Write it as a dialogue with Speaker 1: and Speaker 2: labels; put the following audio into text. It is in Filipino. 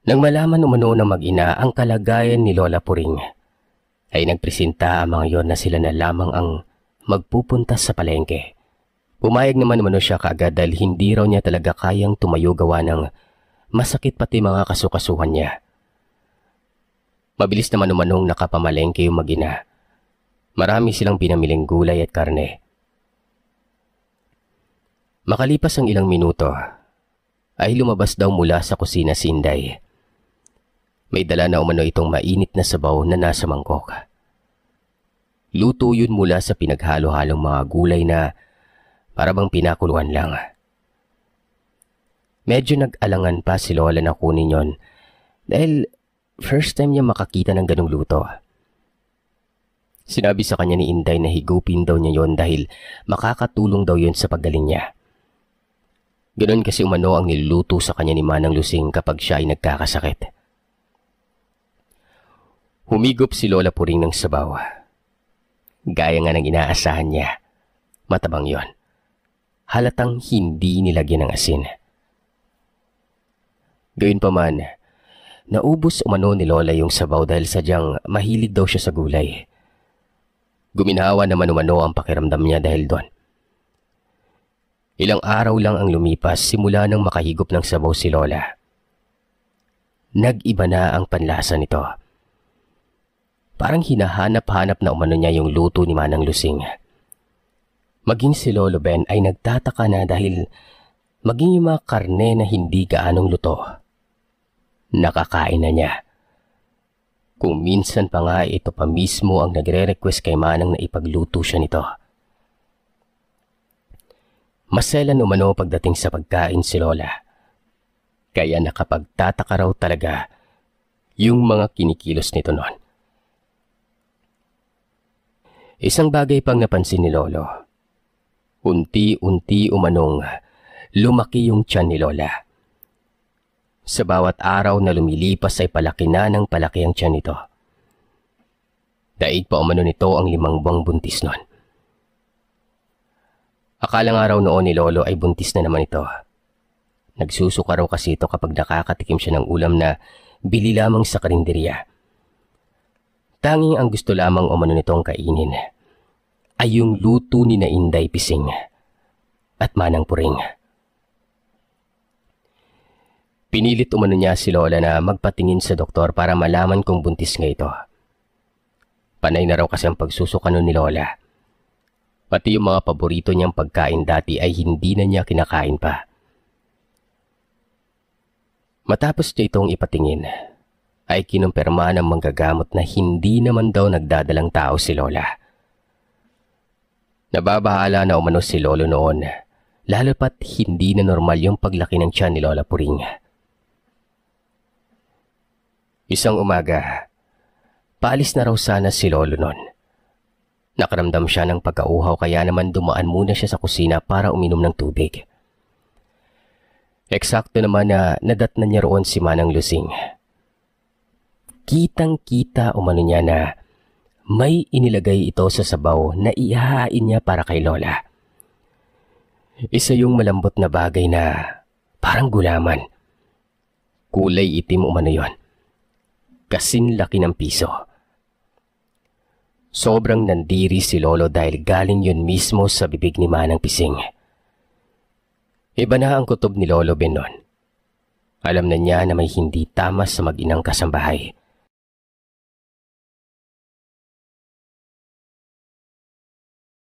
Speaker 1: Nang malaman umano ng mag-ina ang kalagayan ni Lola Puring, ay nagpresenta ang mga yon na sila na lamang ang magpupunta sa palengke. Pumayag naman umano siya kaagad dahil hindi raw niya talaga kayang tumayo gawa ng masakit pati mga kasukasuhan niya. Mabilis naman umanong nakapamalengke yung mag-ina. Marami silang pinamiling gulay at karne. Makalipas ang ilang minuto, ay lumabas daw mula sa kusina si Inday. May dala na umano itong mainit na sabaw na nasa mangkok. Luto yun mula sa pinaghalo-halong mga gulay na para bang pinakuluan lang. Medyo nag-alangan pa si Lola na kunin yon dahil first time niya makakita ng ganong luto. Sinabi sa kanya ni Inday na higupin daw niya yon dahil makakatulong daw yon sa paggaling niya. Ganon kasi umano ang niluluto sa kanya ni Manang Lusing kapag siya ay nagkakasakit. Humigop si Lola Puring ng sabaw. Gaya nga ng inaasahan niya. Matabang yon. Halatang hindi nilagyan ng asin. Gayunpaman, naubos umano ni Lola yung sabaw dahil sadyang mahilig daw siya sa gulay. Guminhawa naman umano ang pakiramdam niya dahil doon. Ilang araw lang ang lumipas simula nang makahigop ng sabaw si Lola. Nag-iba na ang panlasa nito. Parang hinahanap-hanap na umano niya yung luto ni Manang Lusing. Maging si Lolo Ben ay nagtataka na dahil maging yung mga karne na hindi gaanong luto, nakakain na niya. Kung minsan pa nga ito pa mismo ang nagre-request kay Manang na ipagluto siya nito. Maselan umano pagdating sa pagkain si Lola. Kaya nakapagtataka raw talaga yung mga kinikilos nito noon. Isang bagay pang napansin ni Lolo. Unti-unti umanong lumaki yung tiyan ni Lola. Sa bawat araw na lumilipas ay palaki na ng palaki ang tiyan nito. Daig pa umano nito ang 5 buwang buntis noon. Akala nga raw noon ni Lolo ay buntis na naman ito. Nagsusuka raw kasi ito kapag nakakatikim siya ng ulam na bili lamang sa karinderya. Tanging ang gusto lamang umano nitong kainin ay yung luto ni na Inday Pising at Manang Puring. Pinilit umano niya si Lola na magpatingin sa doktor para malaman kung buntis nga ito. Panay na raw kasi ang pagsusuka nun ni Lola. Pati yung mga paborito niyang pagkain dati ay hindi na niya kinakain pa. Matapos niya itong ipatingin, ay kinumpirma ng manggagamot na hindi naman daw nagdadalang tao si Lola. Nababahala na umano si Lolo noon, lalo pat hindi na normal yung paglaki ng tiyan ni Lola Puring. Isang umaga, paalis na raw sana si Lolo noon. Nakaramdam siya ng pagkauhaw kaya naman dumaan muna siya sa kusina para uminom ng tubig. Eksakto naman na nadatnan niya roon si Manang Lusing. Kitang-kita umano niya na may inilagay ito sa sabaw na ihahain niya para kay Lola. Isa yung malambot na bagay na parang gulaman. Kulay itim umano yon. Kasing laki ng piso. Sobrang nandiri si Lolo dahil galing yun mismo sa bibig ni Manang Pising. Iba na ang kutob ni Lolo Ben noon. Alam na niya na may hindi tama sa mag-inang kasambahay.